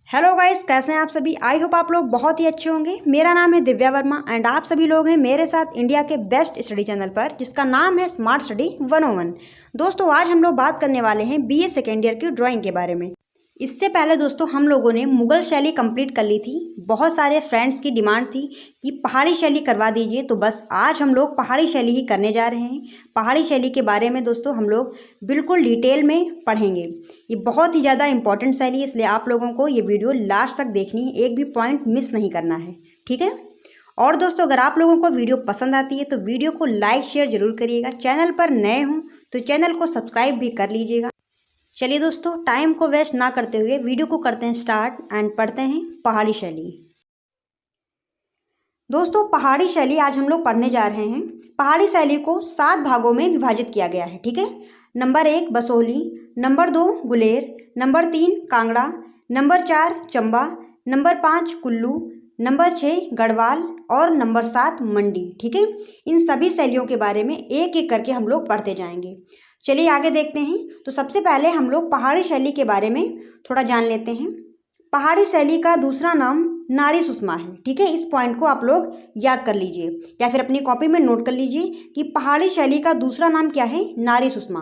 Hello guys, कैसे हैं आप सभी। आई होप आप लोग बहुत ही अच्छे होंगे। मेरा नाम है दिव्या वर्मा एंड आप सभी लोग हैं मेरे साथ इंडिया के बेस्ट स्टडी चैनल पर, जिसका नाम है स्मार्ट स्टडी 101। दोस्तों, आज हम लोग बात करने वाले हैं बीए सेकेंड ईयर की ड्राइंग के बारे में। इससे पहले दोस्तों हम लोगों ने मुगल शैली कंप्लीट कर ली थी। बहुत सारे फ्रेंड्स की डिमांड थी कि पहाड़ी शैली करवा दीजिए, तो बस आज हम लोग पहाड़ी शैली ही करने जा रहे हैं। पहाड़ी शैली के बारे में दोस्तों हम लोग बिल्कुल डिटेल में पढ़ेंगे। ये बहुत ही ज़्यादा इंपॉर्टेंट शैली है, इसलिए आप लोगों को ये वीडियो लास्ट तक देखनी है, एक भी पॉइंट मिस नहीं करना है, ठीक है। और दोस्तों, अगर आप लोगों को वीडियो पसंद आती है तो वीडियो को लाइक शेयर जरूर करिएगा। चैनल पर नए हों तो चैनल को सब्सक्राइब भी कर लीजिएगा। चलिए दोस्तों, टाइम को वेस्ट ना करते हुए वीडियो को करते हैं स्टार्ट एंड पढ़ते हैं पहाड़ी शैली। दोस्तों, पहाड़ी शैली आज हम लोग पढ़ने जा रहे हैं। पहाड़ी शैली को 7 भागों में विभाजित किया गया है, ठीक है। Number 1 Basohli, number 2 Guler, number 3 Kangra, number 4 Chamba, number 5 Kullu, number 6 Garhwal और नंबर 7 मंडी, ठीक है। इन सभी शैलियों के बारे में एक एक करके हम लोग पढ़ते जाएंगे। चलिए आगे देखते हैं। तो सबसे पहले हम लोग पहाड़ी शैली के बारे में थोड़ा जान लेते हैं। पहाड़ी शैली का दूसरा नाम नारी सुषमा है, ठीक है। इस पॉइंट को आप लोग याद कर लीजिए या फिर अपनी कॉपी में नोट कर लीजिए कि पहाड़ी शैली का दूसरा नाम क्या है, नारी सुषमा।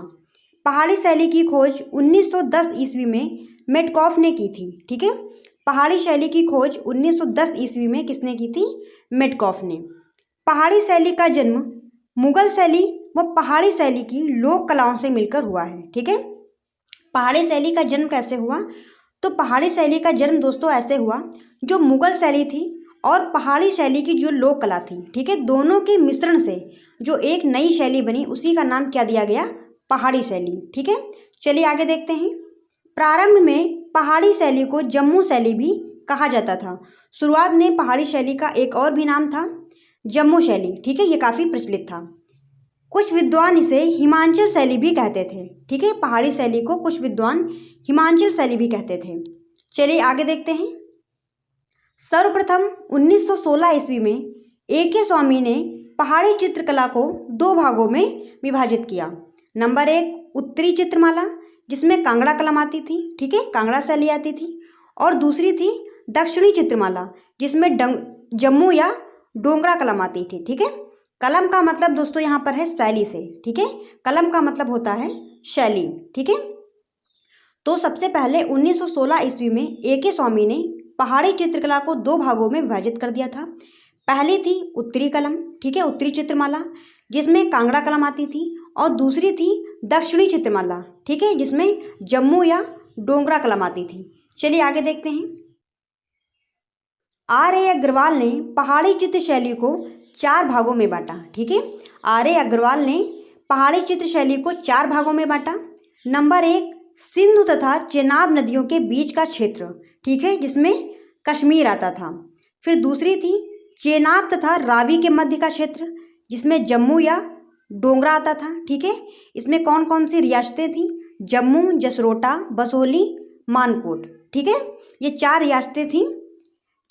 पहाड़ी शैली की खोज 1910 ईस्वी में मेटकॉफ ने की थी, ठीक है। पहाड़ी शैली की खोज 1910 ईस्वी में किसने की थी, मेटकॉफ ने। पहाड़ी शैली का जन्म मुगल शैली व पहाड़ी शैली की लोक कलाओं से मिलकर हुआ है, ठीक है। पहाड़ी शैली का जन्म कैसे हुआ, तो पहाड़ी शैली का जन्म दोस्तों ऐसे हुआ, जो मुगल शैली थी और पहाड़ी शैली की जो लोक कला थी, ठीक है, दोनों के मिश्रण से जो एक नई शैली बनी, उसी का नाम क्या दिया गया, पहाड़ी शैली, ठीक है। चलिए आगे देखते हैं। प्रारंभ में पहाड़ी शैली को जम्मू शैली भी कहा जाता था। शुरुआत में पहाड़ी शैली का एक और भी नाम था, जम्मू शैली, ठीक है। ये काफ़ी प्रचलित था। कुछ विद्वान इसे हिमाचल शैली भी कहते थे, ठीक है। पहाड़ी शैली को कुछ विद्वान हिमाचल शैली भी कहते थे। चलिए आगे देखते हैं। सर्वप्रथम 1916 ईस्वी में A.K. स्वामी ने पहाड़ी चित्रकला को 2 भागों में विभाजित किया। नंबर 1 उत्तरी चित्रमाला, जिसमें कांगड़ा कलम आती थी, ठीक है, कांगड़ा शैली आती थी। और दूसरी थी दक्षिणी चित्रमाला, जिसमें जम्मू या डोंगरा कलम आती थी, ठीक है। कलम का मतलब दोस्तों यहाँ पर है शैली से, ठीक है। कलम का मतलब होता है शैली, ठीक है। तो सबसे पहले 1916 ईस्वी में A.K. स्वामी ने पहाड़ी चित्रकला को 2 भागों में विभाजित कर दिया था। पहली थी उत्तरी कलम, ठीक है, उत्तरी चित्रमाला, जिसमें कांगड़ा कलम आती थी। और दूसरी थी दक्षिणी चित्रमाला, ठीक है, जिसमें जम्मू या डोंगरा कलम आती थी। चलिए आगे देखते हैं। R.A. अग्रवाल ने पहाड़ी चित्र शैली को 4 भागों में बांटा, ठीक है। R.A. अग्रवाल ने पहाड़ी चित्र शैली को 4 भागों में बांटा। नंबर 1 सिंधु तथा चेनाब नदियों के बीच का क्षेत्र, ठीक है, जिसमें कश्मीर आता था। फिर दूसरी थी चेनाब तथा रावी के मध्य का क्षेत्र, जिसमें जम्मू या डोंगरा आता था, ठीक है। इसमें कौन कौन सी रियासतें थी, जम्मू, जसरोटा, बसोहली, मानकोट, ठीक है। ये 4 रियासतें थीं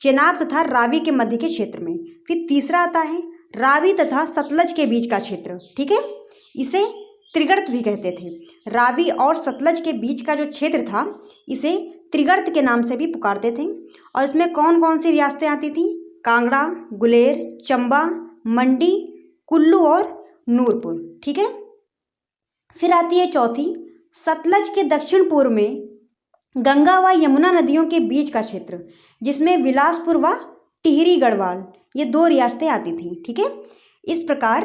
चेनाब तथा रावी के मध्य के क्षेत्र में। फिर तीसरा आता है रावी तथा सतलज के बीच का क्षेत्र, ठीक है। इसे त्रिगर्त भी कहते थे। रावी और सतलज के बीच का जो क्षेत्र था, इसे त्रिगर्त के नाम से भी पुकारते थे। और इसमें कौन कौन सी रियासतें आती थी, कांगड़ा, गुलेर, चंबा, मंडी, कुल्लू और नूरपुर, ठीक है। फिर आती है चौथी, सतलज के दक्षिण पूर्व में गंगा व यमुना नदियों के बीच का क्षेत्र, जिसमें बिलासपुर व टिहरी गढ़वाल, ये 2 रियासतें आती थी, ठीक है। इस प्रकार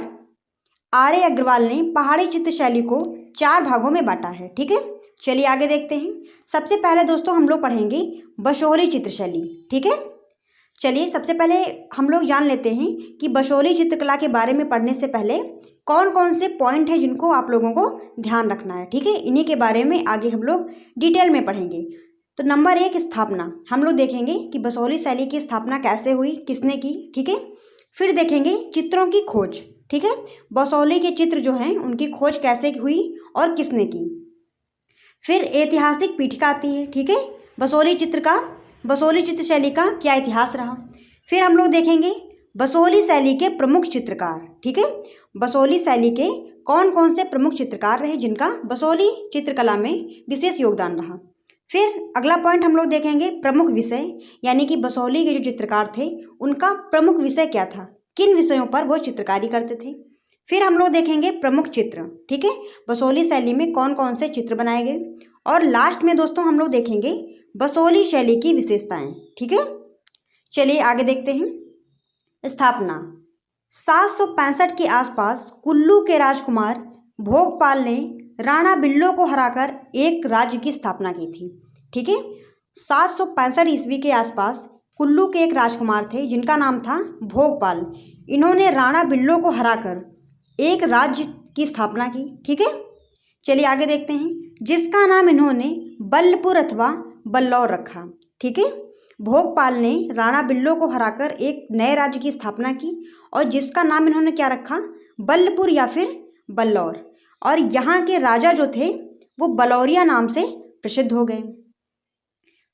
R.A. अग्रवाल ने पहाड़ी चित्र शैली को 4 भागों में बांटा है, ठीक है। चलिए आगे देखते हैं। सबसे पहले दोस्तों हम लोग पढ़ेंगे बसोहली चित्र शैली, ठीक है। चलिए सबसे पहले हम लोग जान लेते हैं कि बसोहली चित्रकला के बारे में पढ़ने से पहले कौन कौन से पॉइंट हैं जिनको आप लोगों को ध्यान रखना है, ठीक है। इन्हीं के बारे में आगे हम लोग डिटेल में पढ़ेंगे। तो नंबर 1 स्थापना, हम लोग देखेंगे कि बसोहली शैली की स्थापना कैसे हुई, किसने की, ठीक है। फिर देखेंगे चित्रों की खोज, ठीक है, बसोहली के चित्र जो हैं उनकी खोज कैसे हुई और किसने की। फिर ऐतिहासिक पीठिका आती है, ठीक है, बसोहली चित्र शैली का क्या इतिहास रहा। फिर हम लोग देखेंगे बसोहली शैली के प्रमुख चित्रकार, ठीक है, बसोहली शैली के कौन कौन से प्रमुख चित्रकार रहे जिनका बसोहली चित्रकला में विशेष योगदान रहा। फिर अगला पॉइंट हम लोग देखेंगे प्रमुख विषय, यानी कि बसोहली के जो चित्रकार थे उनका प्रमुख विषय क्या था, किन विषयों पर वो चित्रकारी करते थे। फिर हम लोग देखेंगे प्रमुख चित्र, ठीक है, बसोहली शैली में कौन कौन से चित्र बनाए गए। और लास्ट में दोस्तों हम लोग देखेंगे बसोहली शैली की विशेषताएं, ठीक है। चलिए आगे देखते हैं। स्थापना 765 के आसपास कुल्लू के राजकुमार भोगपाल ने राणा बिल्लो को हराकर एक राज्य की स्थापना की थी, ठीक है। 765 ईस्वी के आसपास कुल्लू के एक राजकुमार थे जिनका नाम था भोगपाल। इन्होंने राणा बिल्लो को हराकर एक राज्य की स्थापना की, ठीक है। चलिए आगे देखते हैं, जिसका नाम इन्होंने बल्लपुर अथवा बल्लौर रखा, ठीक है। भोगपाल ने राणा बिल्लो को हराकर एक नए राज्य की स्थापना की और जिसका नाम इन्होंने क्या रखा, बल्लपुर या फिर बल्लौर। और यहाँ के राजा जो थे वो बलौरिया नाम से प्रसिद्ध हो गए।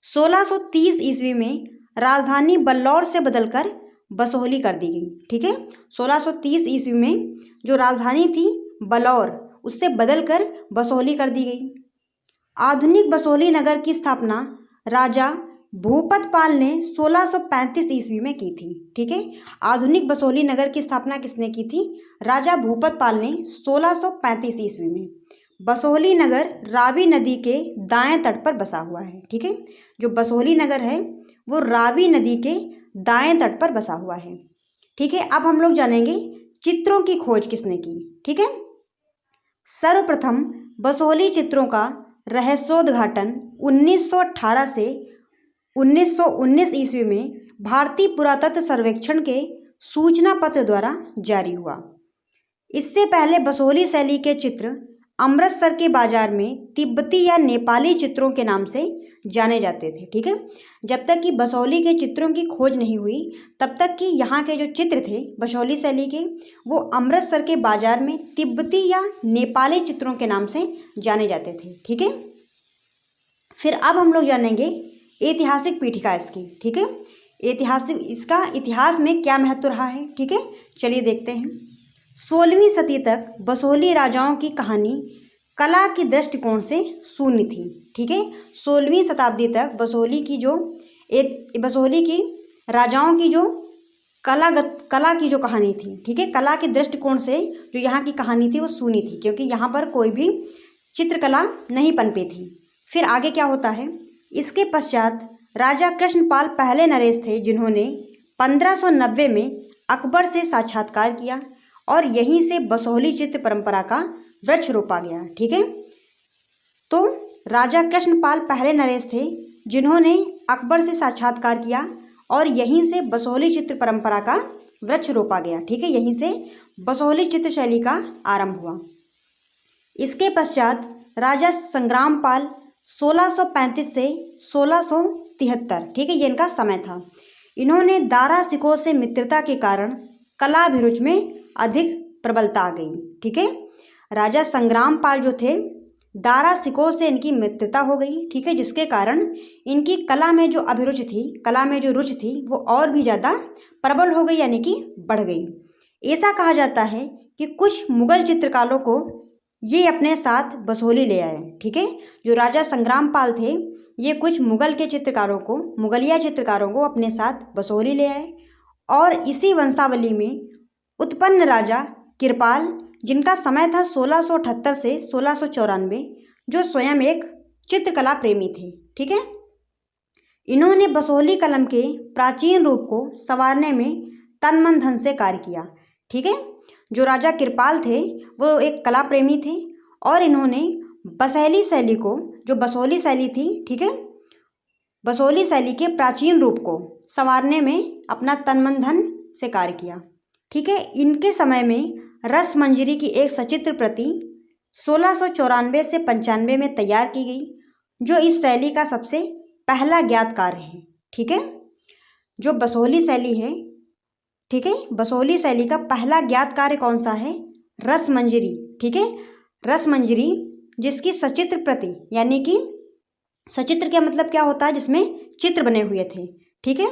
1630 ईस्वी में राजधानी बल्लौर से बदलकर बसोहली कर दी गई, ठीक है। 1630 ईस्वी में जो राजधानी थी बलौर उससे बदलकर बसोहली कर दी गई। आधुनिक बसोहली नगर की स्थापना राजा भूपत पाल ने 1635 ईस्वी में की थी, ठीक है। आधुनिक बसोहली नगर की स्थापना किसने की थी, राजा भूपत पाल ने 1635 ईस्वी में। बसोहली नगर रावी नदी के दाएं तट पर बसा हुआ है, ठीक है। जो बसोहली नगर है वो रावी नदी के दाएं तट पर बसा हुआ है, ठीक है। अब हम लोग जानेंगे चित्रों की खोज किसने की, ठीक है। सर्वप्रथम बसोहली चित्रों का रहस्योद्घाटन 1918 से 1919 ईस्वी में भारतीय पुरातत्व सर्वेक्षण के सूचना पत्र द्वारा जारी हुआ। इससे पहले बसोहली शैली के चित्र अमृतसर के बाजार में तिब्बती या नेपाली चित्रों के नाम से जाने जाते थे, ठीक है। जब तक कि बसोहली के चित्रों की खोज नहीं हुई तब तक कि यहाँ के जो चित्र थे बसोहली शैली के वो अमृतसर के बाजार में तिब्बती या नेपाली चित्रों के नाम से जाने जाते थे, ठीक है। फिर अब हम लोग जानेंगे ऐतिहासिक पीठिका इसकी, ठीक है। ऐतिहासिक इसका इतिहास में क्या महत्व रहा है, ठीक है। चलिए देखते हैं। 16वीं सदी तक बसोहली राजाओं की कहानी कला की दृष्टिकोण से शून्य थी, ठीक है। 16वीं शताब्दी तक बसोहली की राजाओं की जो कला की जो कहानी थी, ठीक है, कला के दृष्टिकोण से जो यहाँ की कहानी थी वो शून्य थी, क्योंकि यहाँ पर कोई भी चित्रकला नहीं पनपी थी। फिर आगे क्या होता है, इसके पश्चात राजा कृष्णपाल पहले नरेश थे जिन्होंने 1590 में अकबर से साक्षात्कार किया और यहीं से बसोहली चित्र परंपरा का वृक्ष रोपा गया, ठीक है। तो राजा कृष्णपाल पहले नरेश थे जिन्होंने अकबर से साक्षात्कार किया और यहीं से बसोहली चित्र परंपरा का वृक्ष रोपा गया, ठीक है। यहीं से बसोहली चित्र शैली का आरंभ हुआ। इसके पश्चात राजा संग्रामपाल 1635 से 1673, ठीक है, ये इनका समय था। इन्होंने दारा सिकों से मित्रता के कारण कला अभिरुचि में अधिक प्रबलता आ गई, ठीक है। राजा संग्रामपाल जो थे दारा सिकों से इनकी मित्रता हो गई, ठीक है, जिसके कारण इनकी कला में जो अभिरुचि थी, कला में जो रुचि थी वो और भी ज़्यादा प्रबल हो गई, यानी कि बढ़ गई। ऐसा कहा जाता है कि कुछ मुगल चित्रकारों को ये अपने साथ बसोहली ले आए, ठीक है। जो राजा संग्रामपाल थे ये कुछ मुगलिया चित्रकारों को अपने साथ बसोहली ले आए और इसी वंशावली में उत्पन्न राजा कृपाल, जिनका समय था 1678 से 1694, जो स्वयं एक चित्रकला प्रेमी थे, ठीक है। इन्होंने बसोहली कलम के प्राचीन रूप को संवारने में तन मन धन से कार्य किया, ठीक है। जो राजा कृपाल थे वो एक कला प्रेमी थे और इन्होंने बसोहली शैली को, जो बसोहली शैली थी, ठीक है, बसोहली शैली के प्राचीन रूप को संवारने में अपना तन मन धन से कार्य किया, ठीक है। इनके समय में रसमंजरी की एक सचित्र प्रति 1694 से 95 में तैयार की गई, जो इस शैली का सबसे पहला ज्ञात कार्य है, ठीक है। जो बसोहली शैली है, ठीक है, बसोहली शैली का पहला ज्ञात कार्य कौन सा है, रसमंजरी, ठीक है। रसमंजरी जिसकी सचित्र प्रति, यानी कि सचित्र का मतलब क्या होता है, जिसमें चित्र बने हुए थे, ठीक है,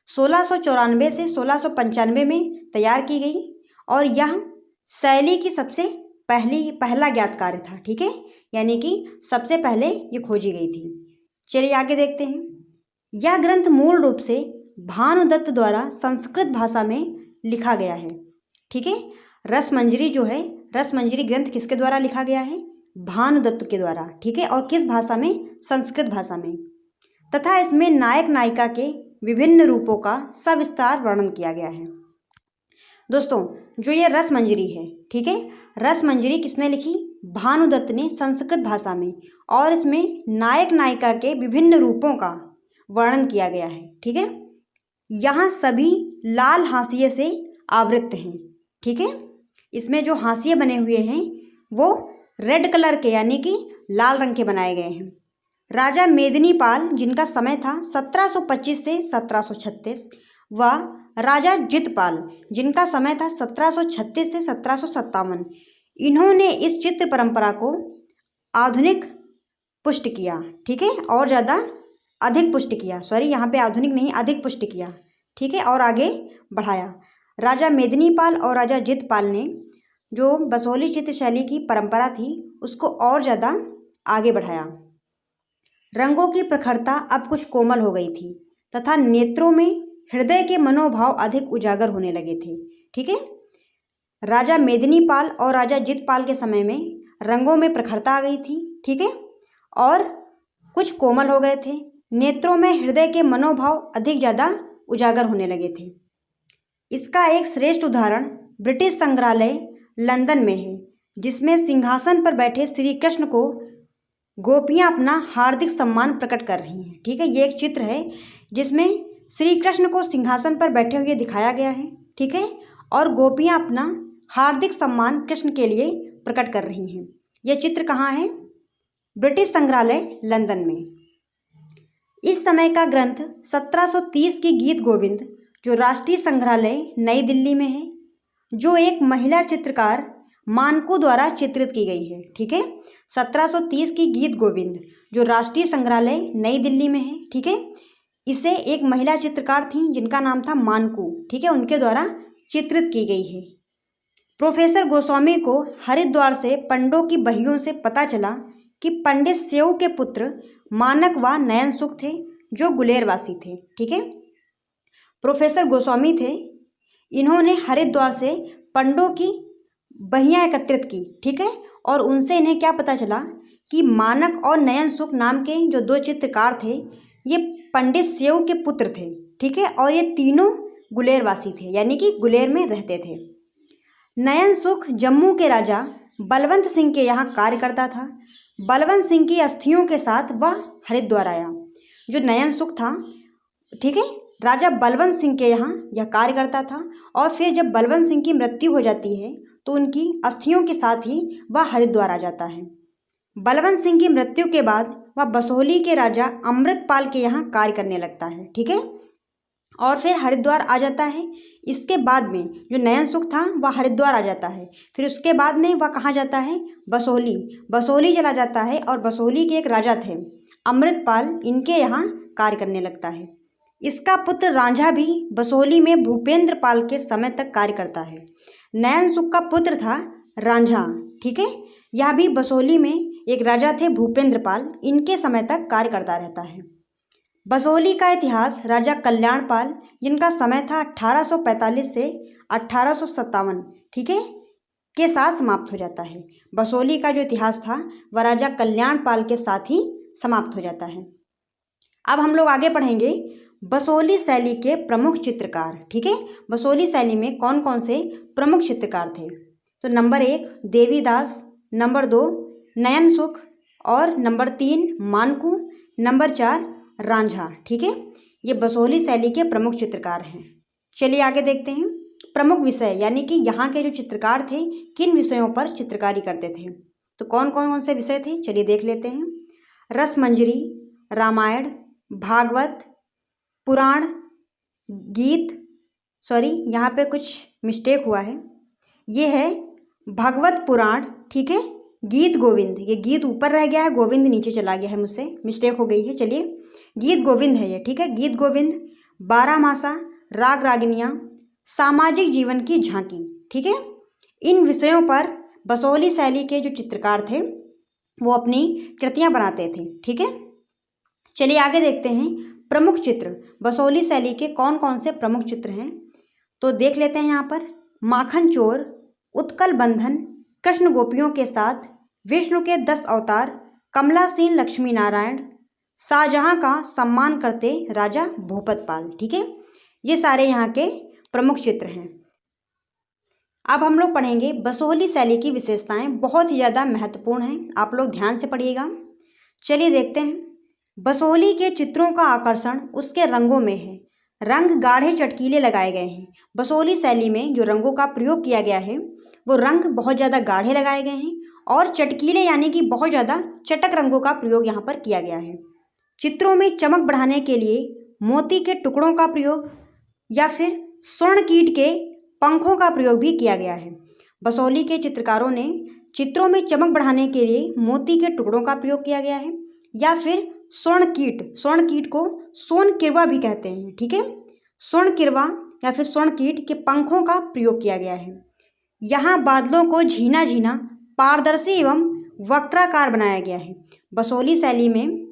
1694 से 1695 में तैयार की गई और यह शैली की सबसे पहला ज्ञात कार्य था, ठीक है, यानी कि सबसे पहले ये खोजी गई थी। चलिए आगे देखते हैं। यह ग्रंथ मूल रूप से भानुदत्त द्वारा संस्कृत भाषा में लिखा गया है। ठीक है, रसमंजरी जो है, रसमंजरी ग्रंथ किसके द्वारा लिखा गया है? भानुदत्त के द्वारा। ठीक है, और किस भाषा में? संस्कृत भाषा में। तथा इसमें नायक नायिका के विभिन्न रूपों का सविस्तार वर्णन किया गया है। दोस्तों, जो ये रसमंजरी है, ठीक है, रसमंजरी किसने लिखी? भानुदत्त ने संस्कृत भाषा में, और इसमें नायक नायिका के विभिन्न रूपों का वर्णन किया गया है। ठीक है, यहाँ सभी लाल हाशिए से आवृत हैं। ठीक है, इसमें जो हाशिए बने हुए हैं वो रेड कलर के यानी कि लाल रंग के बनाए गए हैं। राजा मेदिनीपाल जिनका समय था 1725 से 1736 व राजा जितपाल जिनका समय था 1736 से 1757, इन्होंने इस चित्र परंपरा को आधुनिक पुष्ट किया। ठीक है, और ज़्यादा अधिक पुष्ट किया, सॉरी यहाँ पे आधुनिक नहीं, अधिक पुष्ट किया। ठीक है, और आगे बढ़ाया। राजा मेदिनीपाल और राजा जितपाल ने जो बसोहली चित्र शैली की परंपरा थी उसको और ज़्यादा आगे बढ़ाया। रंगों की प्रखरता अब कुछ कोमल हो गई थी तथा नेत्रों में हृदय के मनोभाव अधिक उजागर होने लगे थे। ठीक है, राजा मेदिनीपाल और राजा जितपाल के समय में रंगों में प्रखरता आ गई थी। ठीक है, और कुछ कोमल हो गए थे, नेत्रों में हृदय के मनोभाव अधिक ज़्यादा उजागर होने लगे थे। इसका एक श्रेष्ठ उदाहरण ब्रिटिश संग्रहालय लंदन में है, जिसमें सिंहासन पर बैठे श्री कृष्ण को गोपियां अपना हार्दिक सम्मान प्रकट कर रही हैं। ठीक है, ये एक चित्र है जिसमें श्री कृष्ण को सिंहासन पर बैठे हुए दिखाया गया है। ठीक है, और गोपियां अपना हार्दिक सम्मान कृष्ण के लिए प्रकट कर रही हैं। यह चित्र कहाँ है? ब्रिटिश संग्रहालय लंदन में। इस समय का ग्रंथ 1730 की गीत गोविंद जो राष्ट्रीय संग्रहालय नई दिल्ली में है, जो एक महिला चित्रकार मानकू द्वारा चित्रित की गई है। ठीक है, 1730 की गीत गोविंद जो राष्ट्रीय संग्रहालय नई दिल्ली में है। ठीक है, इसे एक महिला चित्रकार थी जिनका नाम था मानकू। ठीक है, उनके द्वारा चित्रित की गई है। प्रोफेसर गोस्वामी को हरिद्वार से पंडों की बहियों से पता चला कि पंडित सेऊ के पुत्र मानक व नयन सुख थे जो गुलेरवासी थे। ठीक है, प्रोफेसर गोस्वामी थे, इन्होंने हरिद्वार से पंडों की बहियाँ एकत्रित की। ठीक है, और उनसे इन्हें क्या पता चला कि मानक और नयन सुख नाम के जो दो चित्रकार थे ये पंडित सेऊ के पुत्र थे। ठीक है, और ये तीनों गुलेरवासी थे यानी कि गुलेर में रहते थे। नयन सुख जम्मू के राजा बलवंत सिंह के यहाँ कार्य करता था। बलवंत सिंह की अस्थियों के साथ वह हरिद्वार आया। जो नयन सुख था, ठीक है, राजा बलवंत सिंह के यहाँ यह कार्य करता था, और फिर जब बलवंत सिंह की मृत्यु हो जाती है तो उनकी अस्थियों के साथ ही वह हरिद्वार आ जाता है। बलवंत सिंह की मृत्यु के बाद वह बसोहली के राजा अमृतपाल के यहाँ कार्य करने लगता है। ठीक है, और फिर हरिद्वार आ जाता है। इसके बाद में जो नयन सुख था वह हरिद्वार आ जाता है, फिर उसके बाद में वह कहाँ जाता है? बसोहली। बसोहली चला जाता है, और बसोहली के एक राजा थे अमृतपाल, इनके यहाँ कार्य करने लगता है। इसका पुत्र रांझा भी बसोहली में भूपेंद्र पाल के समय तक कार्य करता है। नयन सुख का पुत्र था रांझा। ठीक है, यह भी बसोहली में एक राजा थे भूपेंद्र पाल, इनके समय तक कार्य करता रहता है। बसोहली का इतिहास राजा कल्याणपाल जिनका समय था 1845 से 1857, ठीक है, के साथ समाप्त हो जाता है। बसोहली का जो इतिहास था वह राजा कल्याणपाल के साथ ही समाप्त हो जाता है। अब हम लोग आगे पढ़ेंगे बसोहली शैली के प्रमुख चित्रकार। ठीक है, बसोहली शैली में कौन कौन से प्रमुख चित्रकार थे? तो नंबर 1 देवीदास, नंबर 2 नयन सुख, और नंबर 3 मानकू, नंबर 4 रांझा। ठीक है, ये बसोहली शैली के प्रमुख चित्रकार हैं। चलिए आगे देखते हैं प्रमुख विषय, यानी कि यहाँ के जो चित्रकार थे किन विषयों पर चित्रकारी करते थे। तो कौन कौन से विषय थे चलिए देख लेते हैं। रसमंजरी, रामायण, भागवत, पुराण, गीत, सॉरी यहाँ पे कुछ मिस्टेक हुआ है, ये है भागवत पुराण। ठीक है, गीत गोविंद, ये गीत ऊपर रह गया है, गोविंद नीचे चला गया है, मुझसे मिस्टेक हो गई है। चलिए गीत गोविंद है ये। ठीक है, गीत गोविंद, 12 मासा, राग रागिनियाँ, सामाजिक जीवन की झांकी। ठीक है, इन विषयों पर बसोहली शैली के जो चित्रकार थे वो अपनी कृतियाँ बनाते थे। ठीक है, चलिए आगे देखते हैं प्रमुख चित्र। बसोहली शैली के कौन कौन से प्रमुख चित्र हैं तो देख लेते हैं यहाँ पर। माखन चोर, उत्कल बंधन, कृष्ण गोपियों के साथ, विष्णु के 10 अवतार, कमलासीन लक्ष्मी नारायण, शाहजहां का सम्मान करते राजा भूपतपाल। ठीक है, ये सारे यहाँ के प्रमुख चित्र हैं। अब हम लोग पढ़ेंगे बसोहली शैली की विशेषताएं, बहुत ही ज़्यादा महत्वपूर्ण हैं, आप लोग ध्यान से पढ़िएगा। चलिए देखते हैं। बसोहली के चित्रों का आकर्षण उसके रंगों में है। रंग गाढ़े चटकीले लगाए गए हैं। बसोहली शैली में जो रंगों का प्रयोग किया गया है वो रंग बहुत ज़्यादा गाढ़े लगाए गए हैं और चटकीले यानी कि बहुत ज़्यादा चटक रंगों का प्रयोग यहाँ पर किया गया है। चित्रों में चमक बढ़ाने के लिए मोती के टुकड़ों का प्रयोग या फिर स्वर्ण कीट के पंखों का प्रयोग भी किया गया है। बसोहली के चित्रकारों ने चित्रों में चमक बढ़ाने के लिए मोती के टुकड़ों का प्रयोग किया गया है या फिर स्वर्ण कीट को सोन किरवा भी कहते हैं। ठीक है, स्वर्ण किरवा या फिर स्वर्ण कीट के पंखों का प्रयोग किया गया है। यहाँ बादलों को झीना झीना, पारदर्शी एवं वक्राकार बनाया गया है। बसोहली शैली में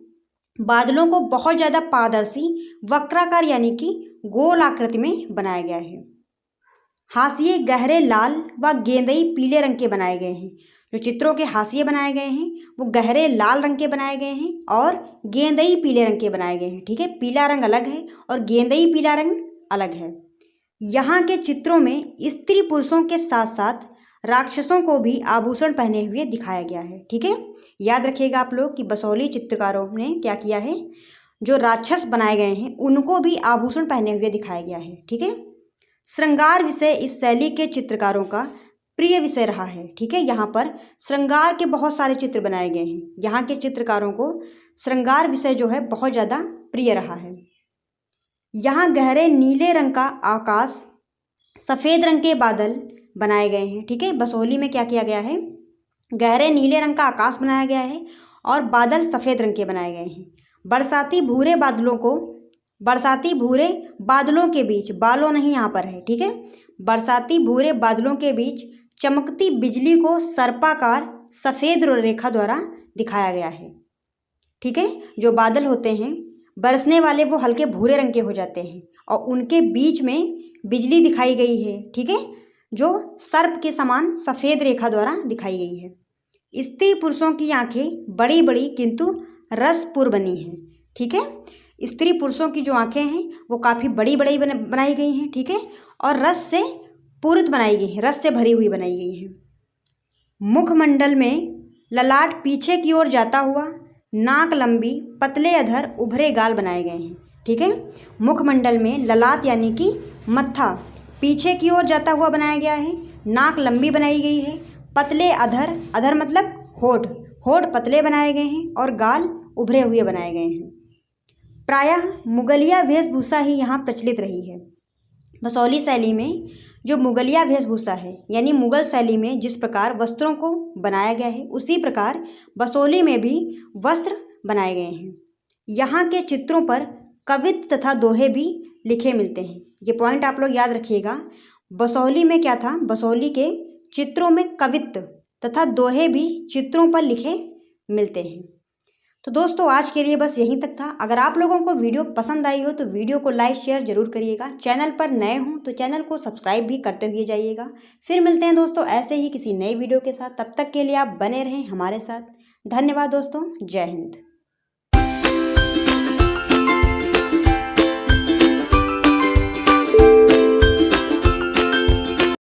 बादलों को बहुत ज़्यादा पारदर्शी, वक्राकार यानी कि गोल आकृति में बनाया गया है। हाशिए गहरे लाल व गेंदई पीले रंग के बनाए गए हैं। जो चित्रों के हाशिए बनाए गए हैं वो गहरे लाल रंग के बनाए गए हैं और गेंदई पीले रंग के बनाए गए हैं। ठीक है, पीला रंग अलग है और गेंदई पीला रंग अलग है। यहाँ के चित्रों में स्त्री पुरुषों के साथ साथ राक्षसों को भी आभूषण पहने हुए दिखाया गया है। ठीक है, याद रखिएगा आप लोग कि बसोहली चित्रकारों ने क्या किया है, जो राक्षस बनाए गए हैं उनको भी आभूषण पहने हुए दिखाया गया है। ठीक है, श्रृंगार विषय इस शैली के चित्रकारों का प्रिय विषय रहा है। ठीक है, यहाँ पर श्रृंगार के बहुत सारे चित्र बनाए गए हैं। यहाँ के चित्रकारों को श्रृंगार विषय जो है बहुत ज़्यादा प्रिय रहा है। यहाँ गहरे नीले रंग का आकाश, सफ़ेद रंग के बादल बनाए गए हैं। ठीक है, बसोहली में क्या किया गया है, गहरे नीले रंग का आकाश बनाया गया है और बादल सफ़ेद रंग के बनाए गए हैं। बरसाती भूरे बादलों के बीच, बालों नहीं यहाँ पर है। ठीक है, बरसाती भूरे बादलों के बीच चमकती बिजली को सर्पाकार सफ़ेद रेखा द्वारा दिखाया गया है। ठीक है, जो बादल होते हैं बरसने वाले वो हल्के भूरे रंग के हो जाते हैं और उनके बीच में बिजली दिखाई गई है। ठीक है, जो सर्प के समान सफ़ेद रेखा द्वारा दिखाई गई है। स्त्री पुरुषों की आंखें बड़ी बड़ी किंतु रसपूर्ण बनी हैं। ठीक है, स्त्री पुरुषों की जो आंखें हैं वो काफ़ी बड़ी बड़ी बनाई गई हैं। ठीक है, और रस से पूरित बनाई गई है, रस से भरी हुई बनाई गई है। मुखमंडल में ललाट पीछे की ओर जाता हुआ, नाक लंबी, पतले अधर, उभरे गाल बनाए गए हैं। ठीक है, मुखमंडल में ललाट यानी कि मत्था पीछे की ओर जाता हुआ बनाया गया है, नाक लंबी बनाई गई है, पतले अधर मतलब होठ पतले बनाए गए हैं और गाल उभरे हुए बनाए गए हैं। प्रायः मुगलिया वेशभूषा ही यहाँ प्रचलित रही है। बसोहली शैली में जो मुगलिया वेशभूषा है यानी मुगल शैली में जिस प्रकार वस्त्रों को बनाया गया है उसी प्रकार बसोहली में भी वस्त्र बनाए गए हैं। यहाँ के चित्रों पर कवित्व तथा दोहे भी लिखे मिलते हैं। ये पॉइंट आप लोग याद रखिएगा। बसोहली में क्या था, बसोहली के चित्रों में कवित्व तथा दोहे भी चित्रों पर लिखे मिलते हैं। तो दोस्तों आज के लिए बस यहीं तक था। अगर आप लोगों को वीडियो पसंद आई हो तो वीडियो को लाइक शेयर जरूर करिएगा। चैनल पर नए हों तो चैनल को सब्सक्राइब भी करते हुए जाइएगा। फिर मिलते हैं दोस्तों ऐसे ही किसी नई वीडियो के साथ। तब तक के लिए आप बने रहें हमारे साथ। धन्यवाद दोस्तों, जय हिंद।